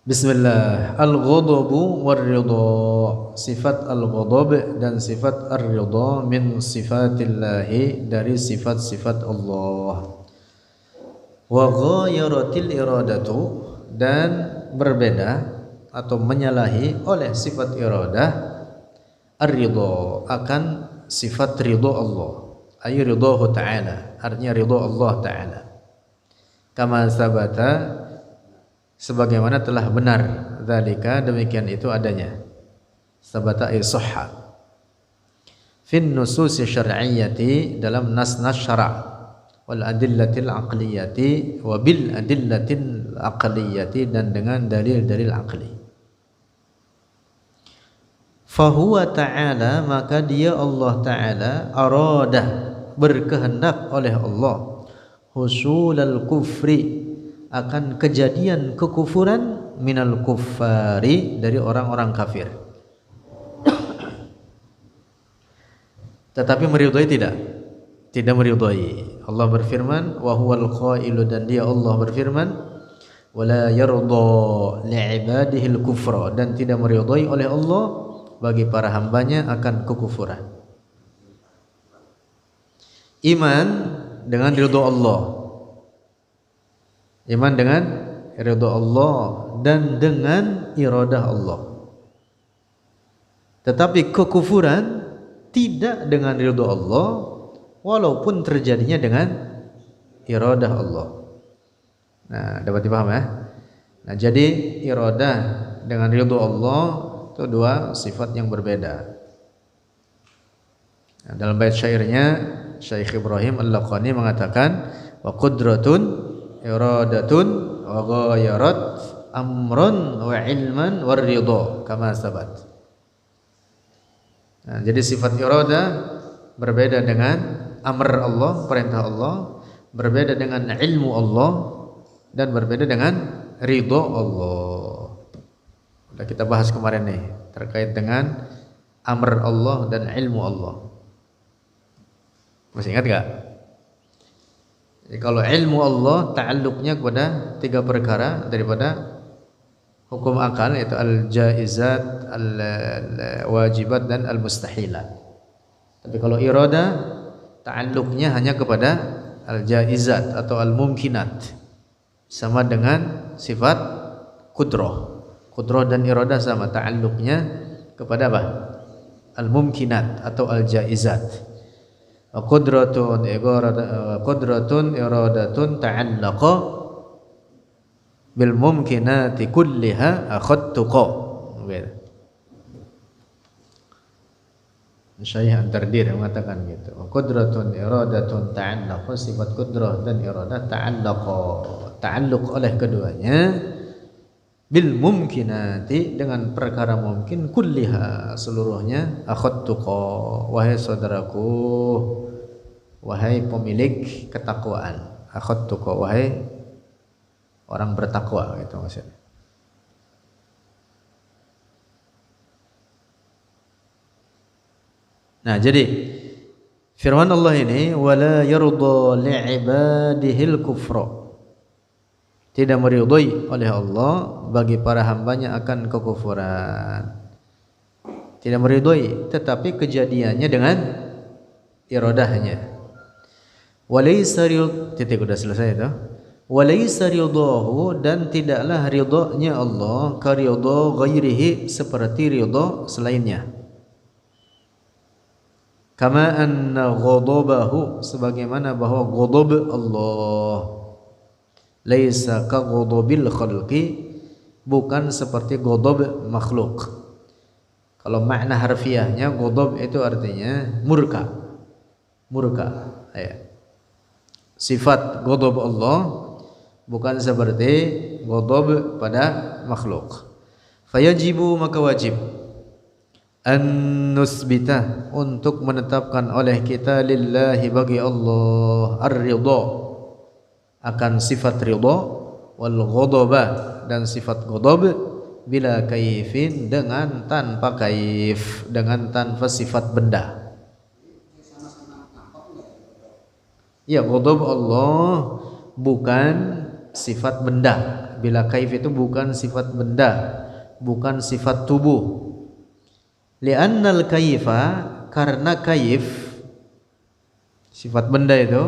Bismillah. Al-ghadabu war-ridha. Sifat al-ghadab dan sifat ar-ridha min sifatillahi, dari sifat-sifat Allah. Wa ghayaratil iradatu, dan berbeda atau menyalahi oleh sifat iradah ar-ridha, akan sifat ridha Allah. Ay ridahu ta'ala, artinya ridha Allah ta'ala. Kama sabata, sebagaimana telah benar, dzalika, demikian itu adanya, sabata ay sahha, fin nusus syar'iyyati, dalam nas-nas syara', wal adillatil aqliyati, wa bil adillatil aqliyati, dan dengan dalil-dalil aqli. Fahuwa ta'ala, maka dia Allah ta'ala, arada, berkehendak oleh Allah, husulal kufri, akan kejadian kekufuran, minal kuffari, dari orang-orang kafir. Tetapi meridhai tidak meridhai. Allah berfirman, wa huwal qailu, dan dia Allah berfirman, wala yarda li'ibadihil kufra, dan tidak meridhai oleh Allah bagi para hambanya akan kekufuran. Iman dengan ridha Allah, iman dengan ridha Allah dan dengan iradah Allah. Tetapi kekufuran tidak dengan ridha Allah, walaupun terjadinya dengan iradah Allah. Nah, dapat dipaham ya? Nah, jadi iradah dengan ridha Allah itu dua sifat yang berbeda. Nah, dalam bait syairnya Syekh Ibrahim Al-Laqani mengatakan, wa qudratun iradatun wa ghayarat amrun wa ilman war ridha kama sabat. Nah, jadi sifat irada berbeda dengan amr Allah, perintah Allah, berbeda dengan ilmu Allah, dan berbeda dengan ridha Allah. Sudah kita bahas kemarin nih terkait dengan amr Allah dan ilmu Allah. Masih ingat enggak? Jadi kalau ilmu Allah ta'alluqnya kepada tiga perkara daripada hukum akal, yaitu al-jaizat, al-wajibat, dan al-mustahilat. Tapi kalau irada ta'alluqnya hanya kepada al-jaizat atau al-mumkinat, sama dengan sifat qudrah. Qudrah dan irada sama, ta'alluqnya kepada apa? Al-mumkinat atau al-jaizat. Qudratun iradatun ta'allaqa bil mumkinati kulliha akhadtuqa. Syekh An-Tardir mengatakan gitu. Qudratun iradatun ta'allaqa, sifat qudrah dan iradah ta'allaqa, ta'alluq oleh keduanya, bil mumkinati, dengan perkara mungkin, kulliha, seluruhnya, akhadtuqa, wahai saudaraku, wahai pemilik ketakwaan, akhadtuqa, wahai orang bertakwa, gitu maksudnya. Nah, jadi firman Allah ini, wala yarda li'ibadihil kufra, tidak meridhai oleh Allah bagi para hambanya akan kekufuran. Tidak meridhai, tetapi kejadiannya dengan iradahnya. Walaysa titik udah selesai itu. Walaysa ridahu, dan tidaklah ridhanya Allah ka ridha ghairihi, seperti ridha selainnya. Kama anna ghadabahu, sebagaimana bahwa ghadab Allah, laisa ka ghadabil khalqi, bukan seperti ghadab makhluk. Kalau makna harfiahnya ghadab itu artinya murka. Murka, ya. Sifat ghadab Allah bukan seperti ghadab pada makhluk. Fayajibu, maka wajib, an nusbita, untuk menetapkan oleh kita, lillahi, bagi Allah, ar-ridha, akan sifat ridha, wal ghadaba, dan sifat ghadab, bila kaifin, dengan tanpa kaif, dengan tanpa sifat benda. Ya, ghadab Allah bukan sifat benda, Bila kaif itu bukan sifat benda, bukan sifat tubuh. Li'annal kaifa, karena kaif sifat benda itu,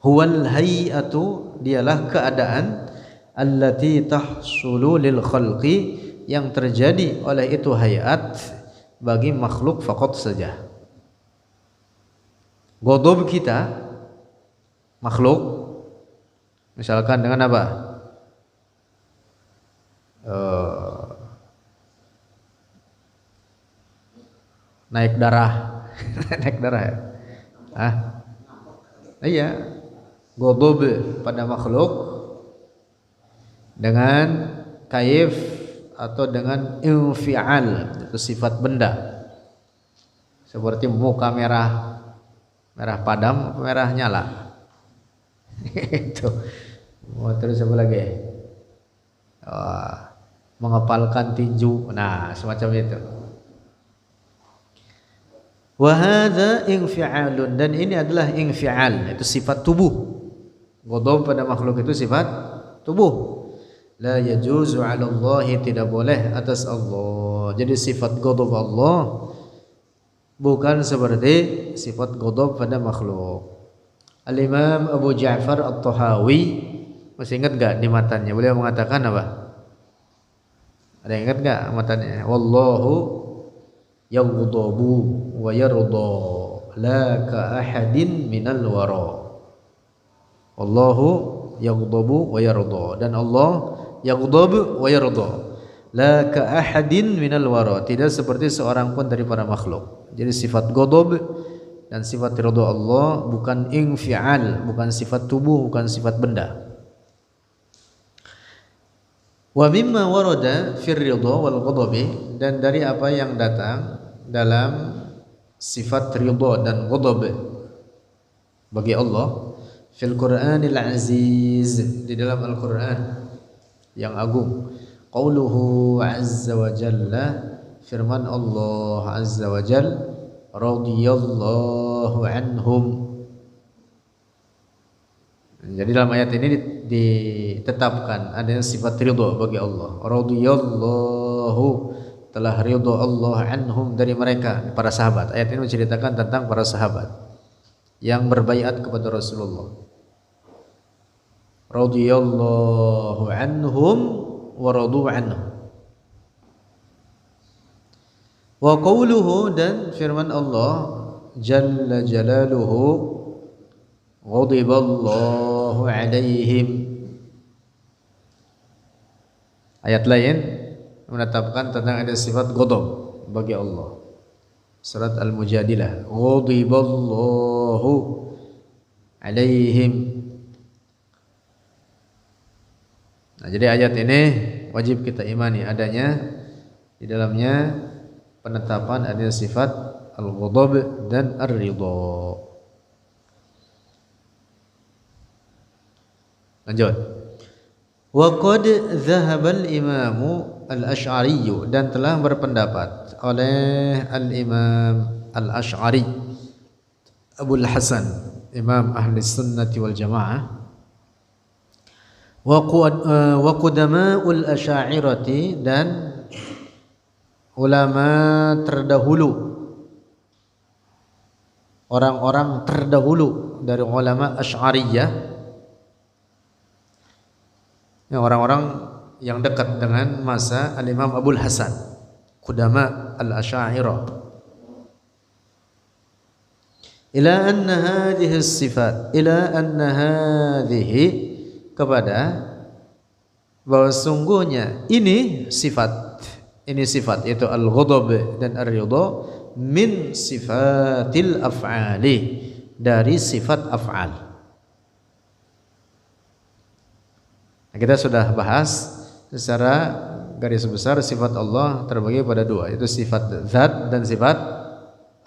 huwal hay'atu, dialah keadaan, allati tahsulu lil khalqi, yang terjadi oleh itu hayat bagi makhluk faqat saja. Ghadab kita makhluk misalkan dengan apa? Naik darah. Naik darah ya? Iya. Ghadab pada makhluk dengan kaif atau dengan infial, itu sifat benda. Seperti muka merah, merah padam, merah nyala. Itu. Mau terus apa lagi? Mengepalkan tinju. Nah, semacam itu. Wa hadza infialun, dan ini adalah infial, itu sifat tubuh. Ghadab pada makhluk itu sifat tubuh. La yajuzu 'ala Allah, tidak boleh atas Allah. Jadi sifat ghadab Allah bukan seperti sifat ghadab pada makhluk. Al-Imam Abu Ja'far At-Tahawi, masih ingat enggak di matanya? Beliau mengatakan apa? Ada yang ingat enggak matanya? Wallahu yaghdabu wa yarda la ka ahadin minal wara. Wallahu yaghdabu wa yarda, dan Allah yaghdabu wa yarda la ka ahadin minal wara, tidak seperti seorang pun dari para makhluk. Jadi sifat ghadab dan sifat ridha Allah bukan infial, bukan sifat tubuh, bukan sifat benda. Wa mimma warada fir ridha wal ghadabi, dan dari apa yang datang dalam sifat ridha dan ghadab bagi Allah, fil Qur'anil Aziz, di dalam Al-Qur'an yang agung. Qauluhu azza wa jalla, firman Allah azza wa jalla, radhiyallahu anhum. Jadi dalam ayat ini ditetapkan adanya sifat ridha bagi Allah. Radhiyallahu, telah ridha Allah anhum, dari mereka, para sahabat. Ayat ini menceritakan tentang para sahabat yang berbaiat kepada Rasulullah. Radhiyallahu anhum wa radu anhu. Wa qawluhu, dan firman Allah jalla jalaluhu, ghadiballahu alaihim. Ayat lain menetapkan tentang ada sifat ghadab bagi Allah. Surat Al-Mujadilah, ghadiballahu alaihim. Nah, jadi ayat ini wajib kita imani adanya di dalamnya penetapan adanya sifat al-ghadab dan ar-ridha. Lanjut. Wa qad dhahaba al-Imam al-Asy'ari, dan telah berpendapat oleh al-Imam al-Asy'ari Abul Hasan, Imam Ahli Sunnati wal Jamaah, wa qudama'ul asy'ariyati, dan ulama terdahulu, orang-orang terdahulu dari ulama Asy'ariyah, yang orang-orang yang dekat dengan masa al-Imam Abul Hasan, qudama al-asy'ariyah, ila anna hadhihi sifat, ila anna hadhihi, kepada bahwa sungguhnya ini sifat itu al-ghadab dan ar-ridha, min sifatil af'ali, dari sifat af'al. Nah, kita sudah bahas secara garis besar sifat Allah terbagi pada dua, yaitu sifat zat dan sifat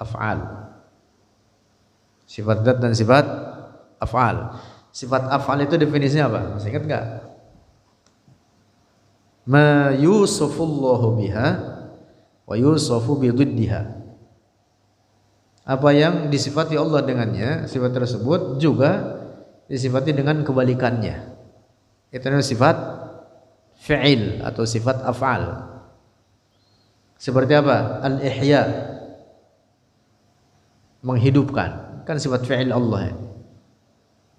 af'al. Sifat zat dan sifat af'al. Sifat af'al itu definisinya apa? Masih ingat enggak? Ma yusufullahu biha wa yusufu bididdiha. Apa yang disifati Allah dengannya, sifat tersebut juga disifati dengan kebalikannya. Itu namanya sifat fi'il atau sifat af'al. Seperti apa? Al-ihya, menghidupkan, kan sifat fi'il Allah.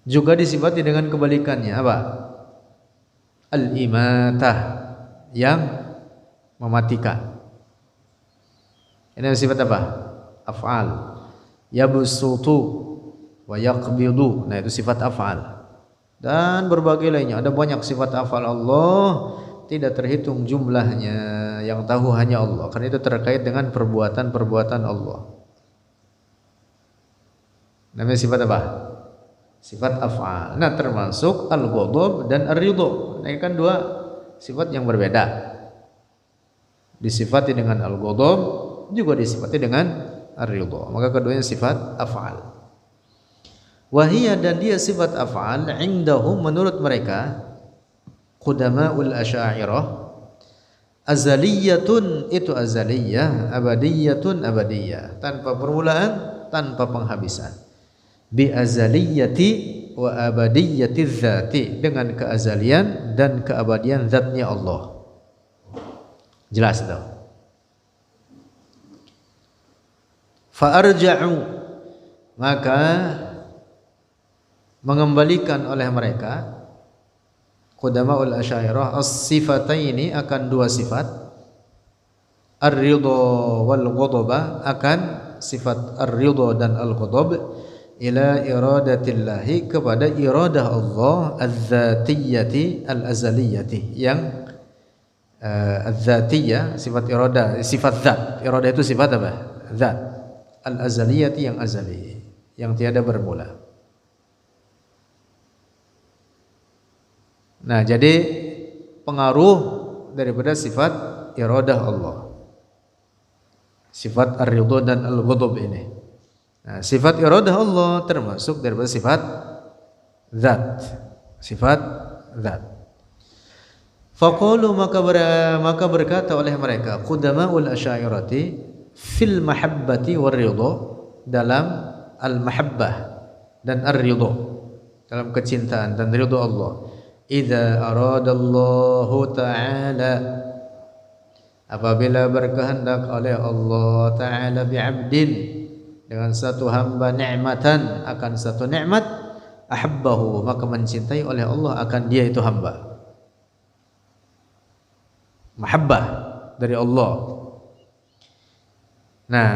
Juga disifati dengan kebalikannya apa? Al-imatah, yang mematikan. Ini sifat apa? Af'al. Yabsutu wa yaqbidu. Nah, itu sifat af'al. Dan berbagai lainnya. Ada banyak sifat af'al Allah, tidak terhitung jumlahnya, yang tahu hanya Allah. Karena itu terkait dengan perbuatan-perbuatan Allah. Namanya sifat apa? Sifat af'al. Nah, termasuk al-ghadab dan ar-ridha. Ini kan dua sifat yang berbeda. Disifati dengan al-ghadab, juga disifati dengan ar-ridha. Maka keduanya sifat af'al. Wahiyya, dan dia sifat af'al indahum, menurut mereka qudama'ul asy'ariyah, azaliyatun, itu azaliyah, abadiyatun, abadiyah, tanpa permulaan, tanpa penghabisan. Bi azaliyati wa abadiyati dzati, dengan keazalian dan keabadian zatnya Allah. Jelas itu. Fa arja'u, maka mengembalikan oleh mereka qudama'ul asy'ariyah as-sifataini, akan dua sifat, ar-ridha wal ghadaba, akan sifat ar-ridha dan al-ghadab, ila iradatillahi, kepada iradah Allah, az-zatiyyati al-azaliyati, yang az-zatiyah, sifat iradah, sifat zat. Iradah itu sifat apa? Zat. Al-azaliyati, yang azali, yang tiada bermula. Nah, jadi pengaruh daripada sifat iradah Allah, sifat ar-ridha dan al-ghadab ini. Nah, sifat iradah Allah termasuk daripada sifat zat, sifat zat. Faqalu, maka berkata oleh mereka qudama'ul asy'ariyati fil mahabbati war ridha, dalam al-mahabbah dan ar-ridha, dalam kecintaan dan ridha Allah. Idza aradallahu ta'ala, apabila berkehendak oleh Allah Ta'ala bi'abdin, dengan satu hamba, ni'matan, akan satu nikmat, ahabbahu, maka mencintai oleh Allah akan dia itu hamba. Mahabbah dari Allah. Nah,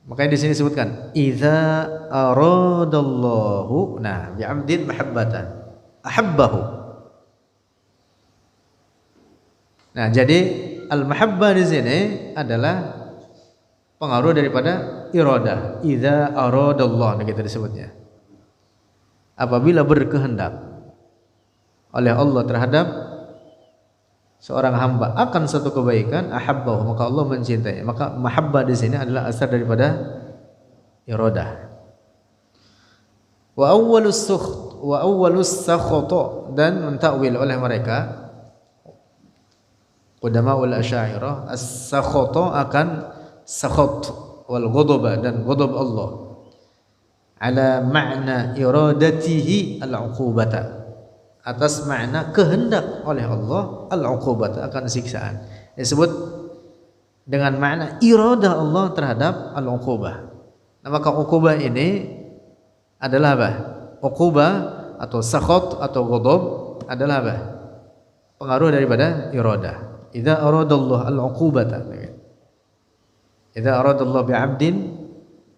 makanya di sini disebutkan idza aradallahu, nah, bi'abdin mahabbatan, ahabbahu. Nah, jadi al-mahabbah di sini adalah pengaruh daripada iradah. Idza aradallah, begitu disebutnya. Apabila berkehendak oleh Allah terhadap seorang hamba akan satu kebaikan, ahabbahu, maka Allah mencintai. Maka mahabbah di sini adalah asal daripada iradah. Wa awwalus sukht wa awwalus sakhata, dan mentakwil oleh mereka qudama'ul asy'ariyah as-sakhata, akan sakhat wal ghadaba, dan ghadab Allah, ala makna iradatihi al-uqubata, atas makna kehendak oleh Allah al-uqubata, akan siksaan. Disebut dengan makna iradah Allah terhadap al-uqubah. Nah, maka uqubah ini adalah apa? Uqubah atau sakhat atau ghadab adalah apa? Pengaruh daripada iradah. Idza aradallahu al-uqubata, idza aradallahu bi'abdin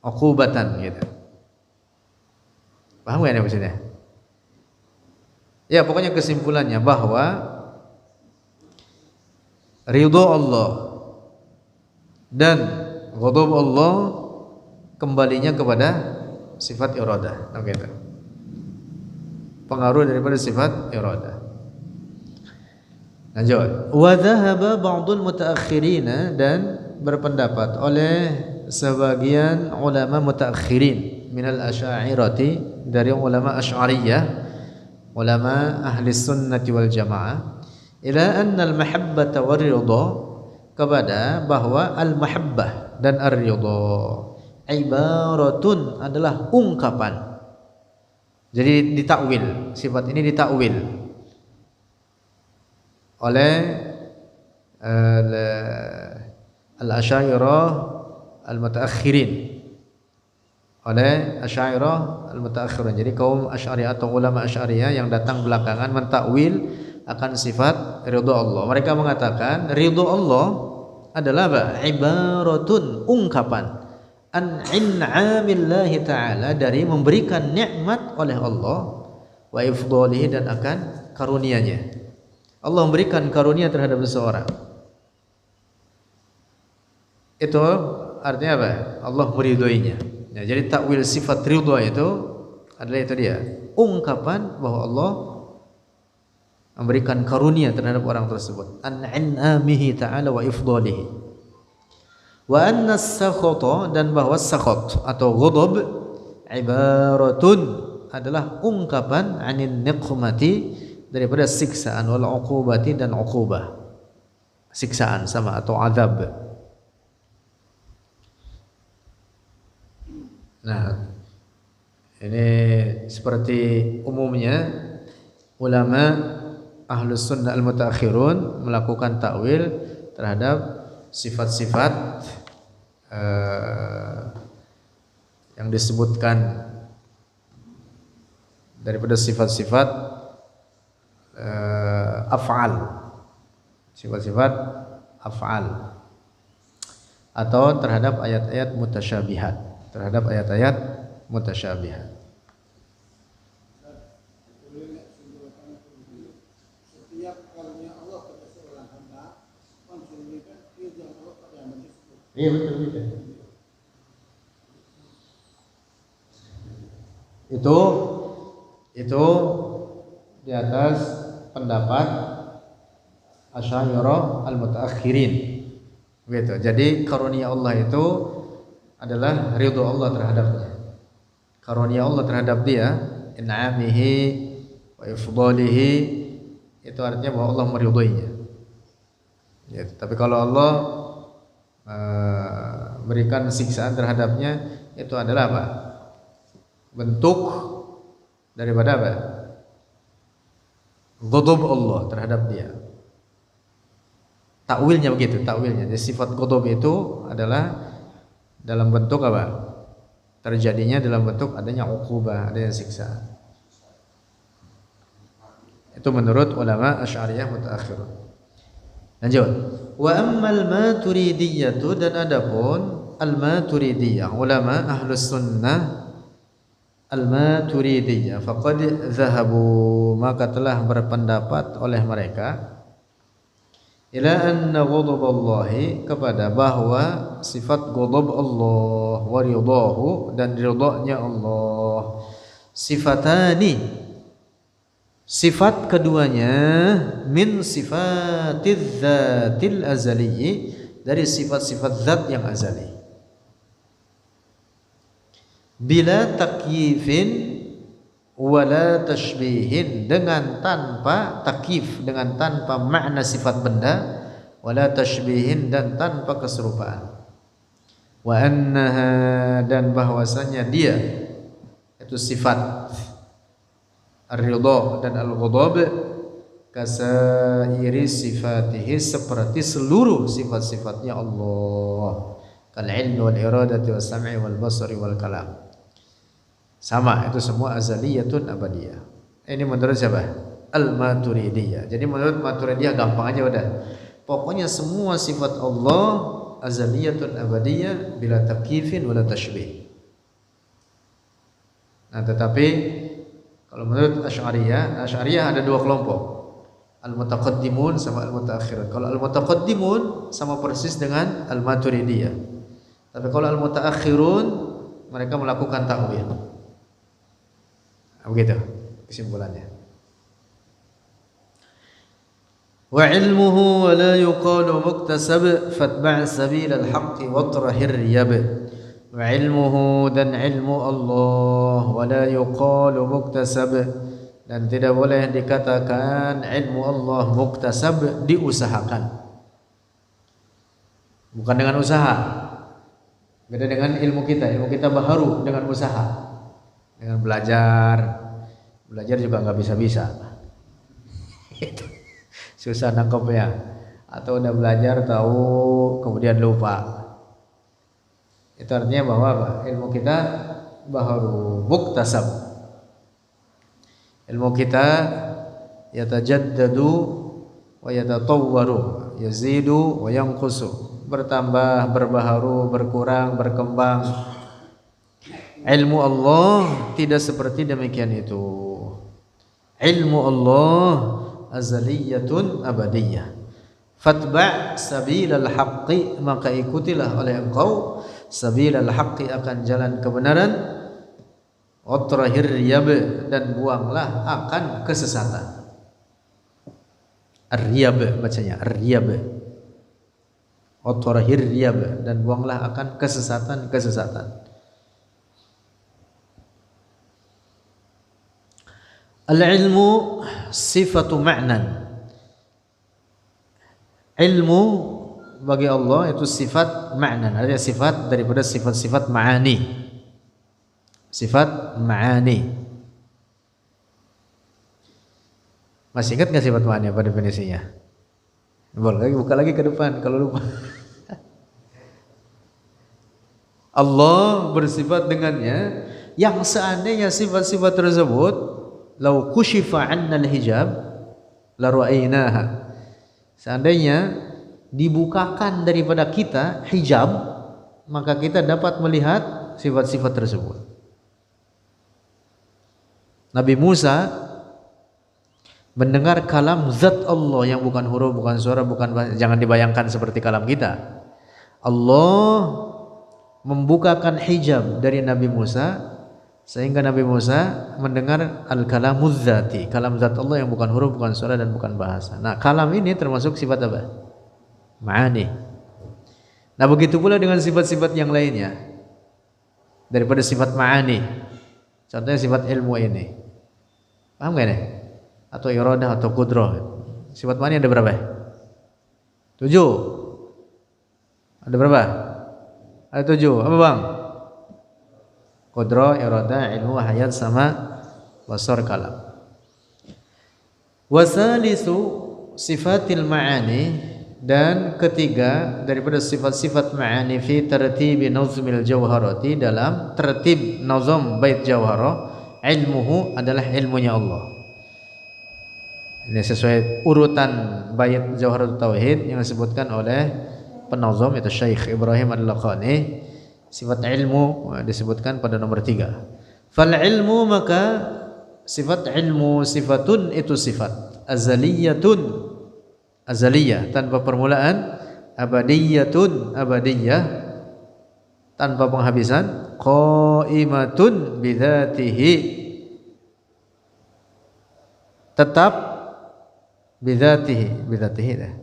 uqubatan, gitu. Paham enggak ini maksudnya? Ya, pokoknya kesimpulannya bahwa ridha Allah dan ghadab Allah kembalinya kepada sifat iradah, begitu. Pengaruh daripada sifat iradah. Lanjut. Wa dhahaba ba'dul mutaakhirin, dan berpendapat oleh sebagian ulama mutaakhirin minal asy'ariyati, dari ulama asy'ariyah, ulama ahli sunnati wal jamaah, ila anna al mahabbata war ridha, kepada bahwa al mahabbah dan ar ridha ibaratun, adalah ungkapan. Jadi ditakwil, sifat ini ditakwil, oleh al-Asy'ariyah al-mutaakhirin, oleh Asy'ariyah al-mutaakhirin. Jadi kaum Asy'ariyah atau ulama Asy'ariyah yang datang belakangan mentakwil akan sifat ridha Allah. Mereka mengatakan ridha Allah adalah apa? Ibaratun, ungkapan an in'amillahi ta'ala, dari memberikan nikmat oleh Allah, wa ifdalihi, dan akan karunia-Nya. Allah memberikan karunia terhadap seseorang. Itu artinya apa? Allah meridhoinya. Ya, jadi takwil sifat ridha itu adalah itu dia, ungkapan bahwa Allah memberikan karunia terhadap orang tersebut, an in'amihi ta'ala wa ifdalihi. Wa anna as-sakhata, dan bahwa sakhat atau ghadab ibaratun adalah ungkapan anin niqmati, daripada siksaan, wal uqubati, dan uqubah, siksaan sama, atau azab. Nah, ini seperti umumnya ulama Ahlus Sunnah al-Mutaakhirun melakukan takwil terhadap sifat-sifat yang disebutkan daripada sifat-sifat af'al, sifat-sifat af'al, atau terhadap ayat-ayat mutasyabihat, terhadap ayat-ayat mutasyabihat. Iya, betul gitu. Itu di atas pendapat Asy'ariyah al-mutaakhirin. Gitu. Jadi karunia Allah itu adalah ridho Allah terhadapnya. Karunia Allah terhadap dia, in'amihi wa ifdalihi, itu artinya bahwa Allah meridhoinya. Gitu. Tapi kalau Allah berikan siksaan terhadapnya, itu adalah apa? Bentuk daripada apa? Ghadab Allah terhadap dia. Takwilnya begitu, takwilnya. Jadi sifat ghadab itu adalah dalam bentuk apa? Terjadinya dalam bentuk adanya uqubah, adanya siksaan. Itu menurut ulama Asy'ariyah mutaakhirun. Lanjut. Wa ammal maturidiyatu, dan adapun al-maturidiyah, ulama Ahlus Sunnah al-maturidiyah, faqad zahabu, maka telah berpendapat oleh mereka, ila anna ghadaballahi, kepada bahwa sifat ghadab Allah, wa ridahu, dan ridhanya Allah, sifatani, sifat keduanya, min sifatiz zatil azali, dari sifat-sifat zat yang azali, bila takyifin wala tashbihin, dengan tanpa takyif, dengan tanpa makna sifat benda, wala tashbihin, dan tanpa keserupaan. Wa annaha, dan bahwasanya dia itu sifat ar-ridha dan al-ghadab, kasairi sifatihi, seperti seluruh sifat-sifatnya Allah, kal ilmi wal iradati was sam'i wal basari wal kalam, sama, itu semua azaliyatun abadiyah. Ini menurut siapa? Al-Maturidiyah. Jadi menurut Maturidiyah gampang aja udah, pokoknya semua sifat Allah azaliyatun abadiyah bila takyifin wala tashbih. Nah, tetapi kalau menurut Asy'ariyah ada dua kelompok, al-mutaqaddimun sama al-mutaakhirun. Kalau al-mutaqaddimun sama persis dengan al-Maturidiyah. Tapi kalau al-mutaakhirun mereka melakukan ta'wil. Begitu kesimpulannya. Wa ilmuhu wa la yuqalu muktasab fatba' sabil al-haqq watrahir riyab. Wa ilmuhu, dan ilmu Allah, wa la yuqalu muktasab, dan tidak boleh dikatakan ilmu Allah muktasab, diusahakan. Bukan dengan usaha. Beda dengan ilmu kita. Ilmu kita baharu dengan usaha, dengan belajar. Belajar juga nggak bisa-bisa. susah nangkepnya, atau udah belajar tahu kemudian lupa. Itu artinya bahwa apa? Ilmu kita baru muktasab. Ilmu kita yatajaddadu wa yatatawwaru, yazidu wa yanqusu, bertambah, berbaharu, berkurang, berkembang. Ilmu Allah tidak seperti demikian itu. Ilmu Allah azaliyatun abadiyah. Fatba' sabilal haqqi, maka ikutilah oleh engkau sabilal haqqi, akan jalan kebenaran, watrahir riyab, dan buanglah akan kesesatan. Ar-riyab bacanya, ar-riyab. Watrahir riyab, dan buanglah akan kesesatan-kesesatan. Al-ilmu sifatu ma'nan. Ilmu bagi Allah itu sifat ma'nan, artinya sifat daripada sifat-sifat ma'ani. Sifat ma'ani. Masih ingat nggak sifat ma'ani apa definisinya? Boleh lagi, buka lagi ke depan kalau lupa. Allah bersifat dengannya yang seandainya sifat-sifat tersebut lau kushifa 'anna al-hijab la ra'aynaha, seandainya dibukakan daripada kita hijab, maka kita dapat melihat sifat-sifat tersebut. Nabi Musa mendengar kalam zat Allah yang bukan huruf, bukan suara, bukan, jangan dibayangkan seperti kalam kita. Allah membukakan hijab dari Nabi Musa sehingga Nabi Musa mendengar al-kalamuz zati, kalam zat Allah yang bukan huruf, bukan suara, dan bukan bahasa. Nah, kalam ini termasuk sifat apa? Ma'ani. Nah, begitu pula dengan sifat-sifat yang lainnya daripada sifat ma'ani. Contohnya sifat ilmu ini. Paham gak ini? Atau iradah atau qudrah. Sifat ma'ani ada berapa? 7. Ada berapa? Ada 7. Apa bang? Qudrah, iradah, ilmu, hayat, sama basar, kalam. Wasalisu sifatil ma'ani, dan ketiga daripada sifat-sifat ma'ani fi tartibi nazmil jawharati, dalam tertib nazam bait jawharah, ilmuhu adalah ilmunya Allah. Ini sesuai urutan bait jawharat tauhid yang disebutkan oleh penazam itu Syekh Ibrahim Al-Laqani. Sifat ilmu disebutkan pada nomor 3. Fal ilmu, maka sifat ilmu, sifatun itu sifat azaliyatun, azaliyah tanpa permulaan, abadiyatun, abadiyah tanpa penghabisan, qaimatun bidzatihi, tetap bidzatihi, bidzatihi dah,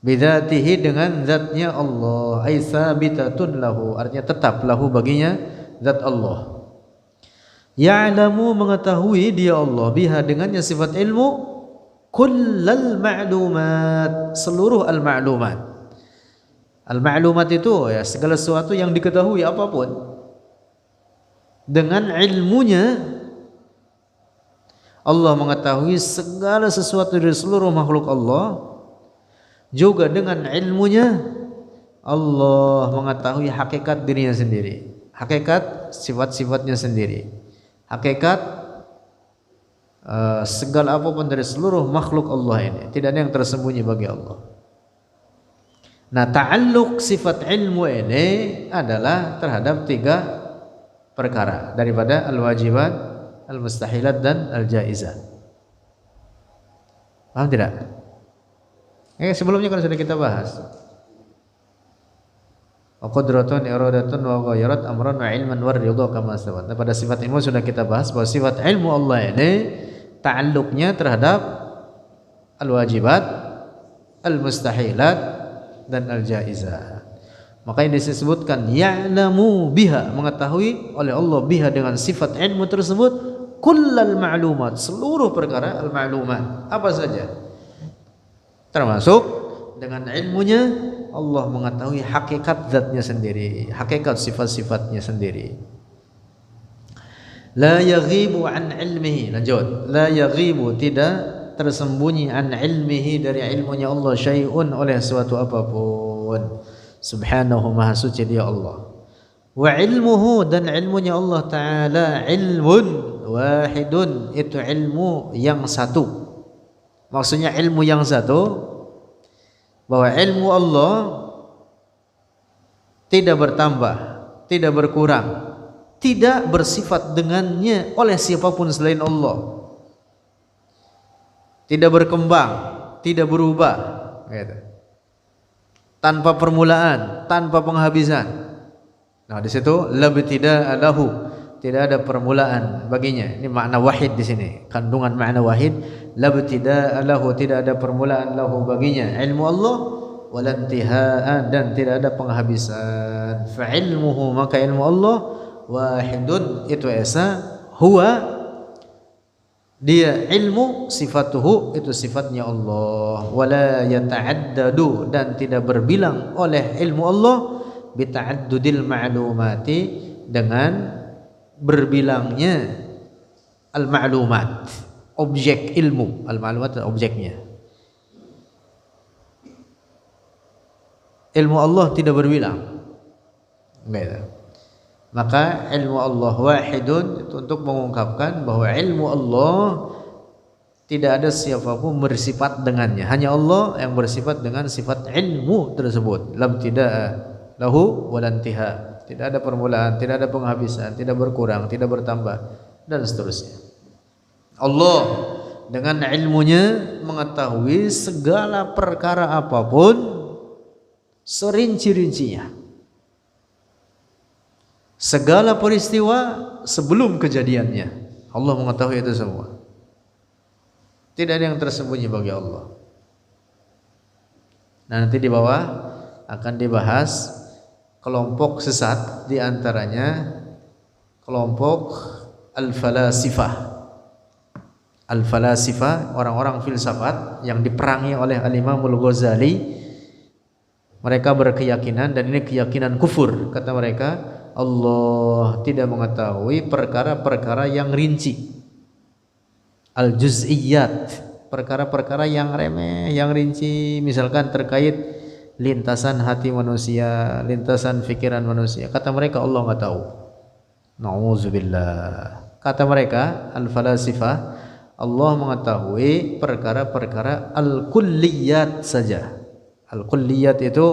bidzatihi dengan zatnya Allah, ay sabitatun lahu, artinya tetap lahu baginya zat Allah. Ya'lamu, mengetahui dia Allah, biha dengannya sifat ilmu, kullal ma'lumat, seluruh al-ma'lumat. Al-ma'lumat itu ya segala sesuatu yang diketahui apapun. Dengan ilmunya Allah mengetahui segala sesuatu dari seluruh makhluk Allah. Juga dengan ilmunya Allah mengetahui hakikat dirinya sendiri, hakikat sifat-sifatnya sendiri, hakikat segala apapun dari seluruh makhluk Allah ini. Tidak ada yang tersembunyi bagi Allah. Nah, ta'alluq sifat ilmu ini adalah terhadap 3 perkara daripada al-wajibat, al-mustahilat, dan al-jaizat. Paham tidak? Sebelumnya kan sudah kita bahas. Qudratun, iradatun, wa ghayrat, amran, wa ilman, wa ridha, kama sabat. Pada sifat ilmu sudah kita bahas bahwa sifat ilmu Allah ini ta'alluqnya terhadap al-wajibat, al-mustahilat, dan al-jaizat. Maka ini disebutkan ya'lamu biha, mengetahui oleh Allah biha dengan sifat ilmu tersebut, kullal ma'lumat, seluruh perkara al-ma'lumat, apa saja. Termasuk dengan ilmunya Allah mengetahui hakikat zatnya sendiri, hakikat sifat-sifatnya sendiri. La yaghibu an ilmihi, lanjut. La yaghibu, tidak tersembunyi an ilmihi dari ilmunya Allah syai'un oleh suatu apapun. Subhanahu maha suci dia Allah. Wa ilmuhu dan ilmunya Allah Ta'ala ilmun wahidun, itu ilmu yang satu. Maksudnya ilmu yang satu, bahwa ilmu Allah tidak bertambah, tidak berkurang, tidak bersifat dengannya oleh siapapun selain Allah, tidak berkembang, tidak berubah, gitu. Tanpa permulaan, tanpa penghabisan. Nah, di situ labtida'a lahu, tidak ada permulaan baginya. Ini makna wahid di sini. Kandungan makna wahid, labtida'a lahu, tidak ada permulaan lahu baginya. Ilmu Allah wala intihaa'a, dan tidak ada penghabisan. Fa ilmuhu, maka ilmu Allah wahidun, itu esa, huwa dia ilmu, sifatuhu itu sifatnya Allah, wala yata'addadu, dan tidak berbilang oleh ilmu Allah bita'addudil ma'lumati, dengan berbilangnya al-ma'lumat, objek ilmu. Al-ma'lumat objeknya. Ilmu Allah tidak berbilang. Gitu. Maka ilmu Allah wahidun, itu untuk mengungkapkan bahwa ilmu Allah tidak ada siapapun bersifat dengannya, hanya Allah yang bersifat dengan sifat ilmu tersebut. Lam tidak lahu walantiha, tidak ada permulaan, tidak ada penghabisan, tidak berkurang, tidak bertambah, dan seterusnya. Allah dengan ilmunya mengetahui segala perkara apapun serinci-rincinya. Segala peristiwa sebelum kejadiannya Allah mengetahui itu semua. Tidak ada yang tersembunyi bagi Allah. Nah, nanti di bawah akan dibahas kelompok sesat, di antaranya kelompok al-falasifah. Al-falasifah, orang-orang filsafat yang diperangi oleh Al-Imam Al-Ghazali. Mereka berkeyakinan, dan ini keyakinan kufur, kata mereka, Allah tidak mengetahui perkara-perkara yang rinci, al-juz'iyat, perkara-perkara yang remeh, yang rinci, misalkan terkait lintasan hati manusia, lintasan pikiran manusia. Kata mereka Allah nggak tahu. Nauzubillah. Kata mereka al-falasifah, Allah mengetahui perkara-perkara al-kulliyat saja. Al-kulliyat itu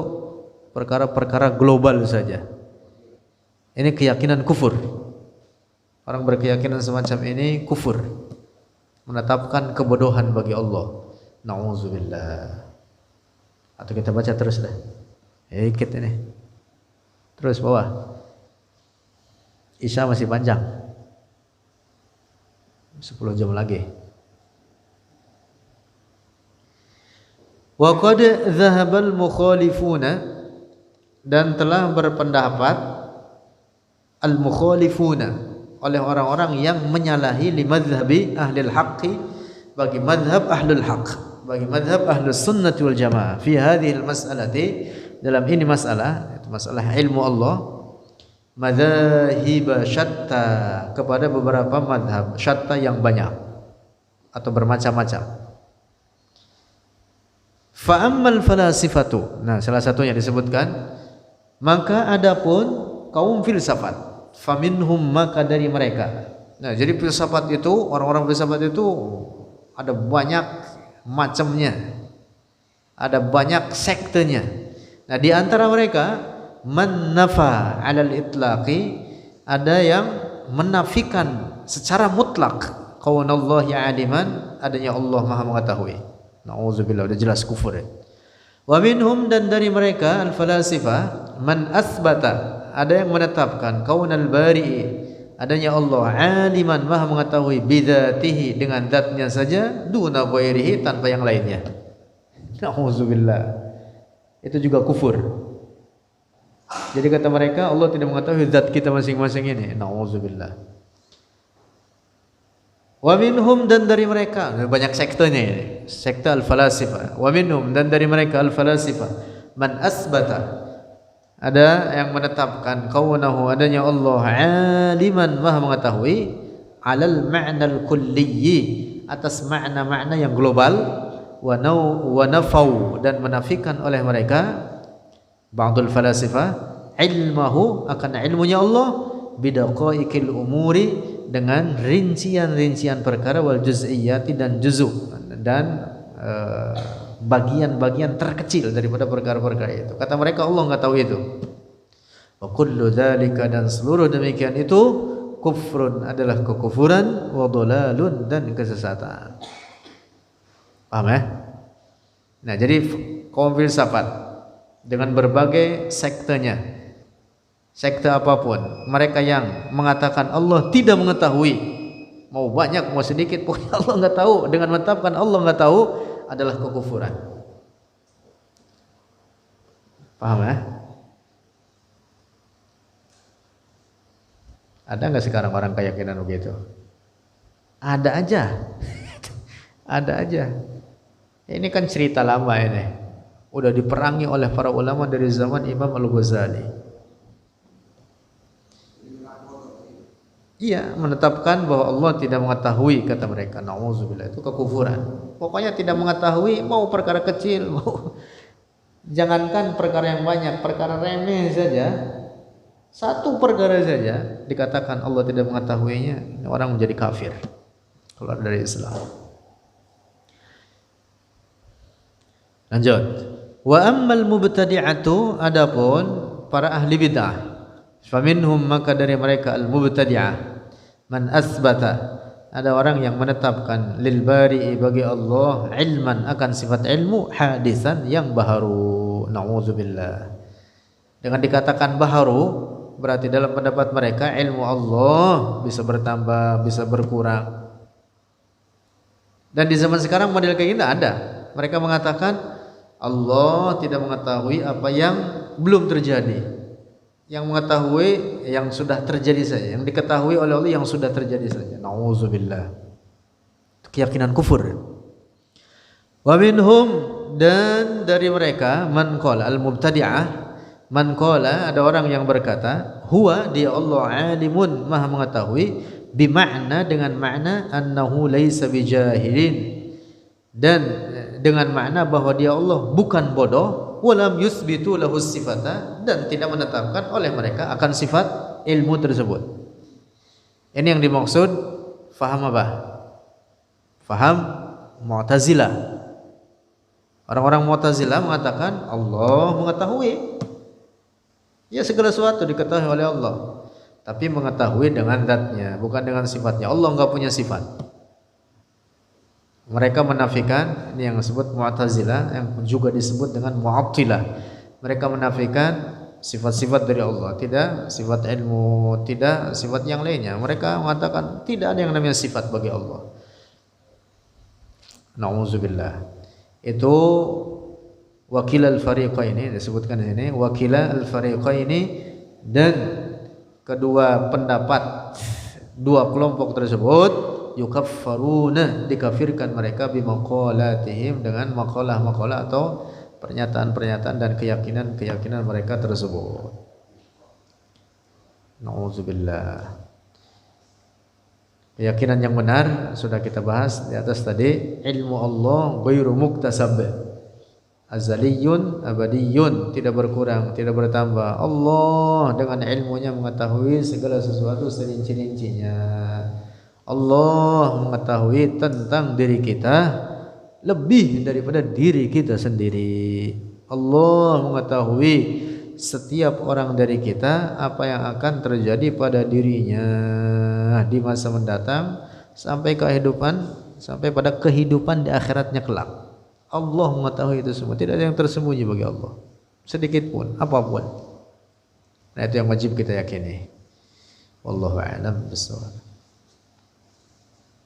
perkara-perkara global saja. Ini keyakinan kufur. Orang berkeyakinan semacam ini kufur, menetapkan kebodohan bagi Allah. Nauzubillah. Atau kita baca terus dah. Ikut ini. Terus bawah. Isya masih panjang. 10 jam lagi. Wa qad dhahabal mukhalifuna, dan telah berpendapat al-mukhalifuna, oleh orang-orang yang menyalahi li madhhabi ahlil haqqi, bagi madhab ahlul haqq, bagi madhab ahlus sunnati wal jamaah, fi hadhil mas'alati, dalam ini masalah, itu masalah ilmu Allah, madhahib syatta, kepada beberapa madhab, syatta yang banyak atau bermacam-macam. Fa ammal falasifatu, nah salah satunya disebutkan, maka adapun kaum filsafat, faminhum, maka dari mereka. Nah, jadi filsafat itu, orang-orang filsafat itu ada banyak macamnya, ada banyak sektenya. Nah, di antara mereka man nafa 'alal itlaqi, ada yang menafikan secara mutlak qaunallahi 'aliman, adanya Allah Maha mengetahui. Nauzubillah, udah jelas kufur ya. Wa minhum, dan dari mereka al-falasifah, man asbata, ada yang menetapkan kaunal bari'i, adanya Allah aliman, Maha mengetahui, bidzatihi, dengan zatnya saja, duna ghairihi, tanpa yang lainnya. Nauzubillah. Itu juga kufur. Jadi kata mereka Allah tidak mengetahui zat kita masing-masing ini. Nauzubillah. Wa minhum, dan dari mereka, banyak sektenya ini, sekte al-falasifah. Wa minhum, dan dari mereka al-falasifah, man asbata, ada yang menetapkan kaunahu, adanya Allah aliman, Maha mengetahui, alal ma'nal kulliyyi, atas makna-makna yang global, wa nafau dan menafikan oleh mereka ba'dul falasifah ilmahu akan ilmunya Allah bidaqaiqil umuri dengan rincian-rincian perkara wal juz'iyyati dan juz'u dan bagian-bagian terkecil daripada perkara-perkara itu. Kata mereka Allah enggak tahu itu. Wa kullu dzalika dan seluruh demikian itu kufrun adalah kekufuran wa dhalalun dan kesesatan. Paham ya? Nah, jadi kaum filsafat dengan berbagai sektenya, sekte apapun, mereka yang mengatakan Allah tidak mengetahui, mau banyak mau sedikit pokoknya Allah enggak tahu, dengan menetapkan Allah enggak tahu adalah kekufuran. Paham ya? Ada nggak sekarang orang keyakinan begitu? Ada aja. Ada aja. Ini kan cerita lama ini. Udah diperangi oleh para ulama dari zaman Imam Al-Ghazali. Iya, menetapkan bahwa Allah tidak mengetahui, kata mereka. Nauzubillah, itu kekufuran. Pokoknya tidak mengetahui, mau perkara kecil, mau jangankan perkara yang banyak, perkara remeh saja. Satu perkara saja dikatakan Allah tidak mengetahuinya, orang menjadi kafir, keluar dari Islam. Lanjut. Wa ammal mubtadi'atu, adapun para ahli bid'ah, faminhum maka dari mereka al mubtadi'ah man asbata, ada orang yang menetapkan lil bari'i bagi Allah ilman akan sifat ilmu hadisan yang baharu. Nauzubillah. Dengan dikatakan baharu berarti dalam pendapat mereka ilmu Allah bisa bertambah, bisa berkurang. Dan di zaman sekarang model kayak gini ada. Mereka mengatakan Allah tidak mengetahui apa yang belum terjadi. Yang mengetahui yang sudah terjadi saja. Yang diketahui oleh Allah yang sudah terjadi saja. Nauzubillah. Keyakinan kufur. Wa minhum, dan dari mereka man qala al-mubtadi'ah, man qala ada orang yang berkata huwa dia Allah alimun maha mengetahui bimakna dengan makna annahu laisa bijahilin, dan dengan makna bahwa dia Allah bukan bodoh, walam yusbitu lahu sifata, dan tidak menetapkan oleh mereka akan sifat ilmu tersebut. Ini yang dimaksud faham apa? Faham Mu'tazilah. Orang-orang Mu'tazilah mengatakan Allah mengetahui. Ya, segala sesuatu diketahui oleh Allah, tapi mengetahui dengan zatnya, bukan dengan sifatnya. Allah enggak punya sifat. Mereka menafikan, ini yang disebut Mu'tazilah, yang juga disebut dengan Mu'attilah. Mereka menafikan sifat-sifat dari Allah, tidak sifat ilmu, tidak sifat yang lainnya. Mereka mengatakan tidak ada yang namanya sifat bagi Allah. Nauzubillah. Itu wakil al-fariqaini disebutkan di sini, wakil al-fariqaini, dan kedua pendapat, dua kelompok tersebut yukaffaruna, dikafirkan mereka bimaqalatihim, dengan maqalah-maqalah atau pernyataan-pernyataan dan keyakinan-keyakinan mereka tersebut. Nauzubillah. Keyakinan yang benar sudah kita bahas di atas tadi, ilmu Allah ghairu muktasab, azaliyun abadiyun, tidak berkurang, tidak bertambah. Allah dengan ilmunya mengetahui segala sesuatu serinci-rincinya. Allah mengetahui tentang diri kita lebih daripada diri kita sendiri. Allah mengetahui setiap orang dari kita apa yang akan terjadi pada dirinya di masa mendatang sampai pada kehidupan di akhiratnya kelak. Allah mengetahui itu semua, tidak ada yang tersembunyi bagi Allah sedikit pun, apapun. Nah, itu yang wajib kita yakini. Wallahu a'lam bishawab.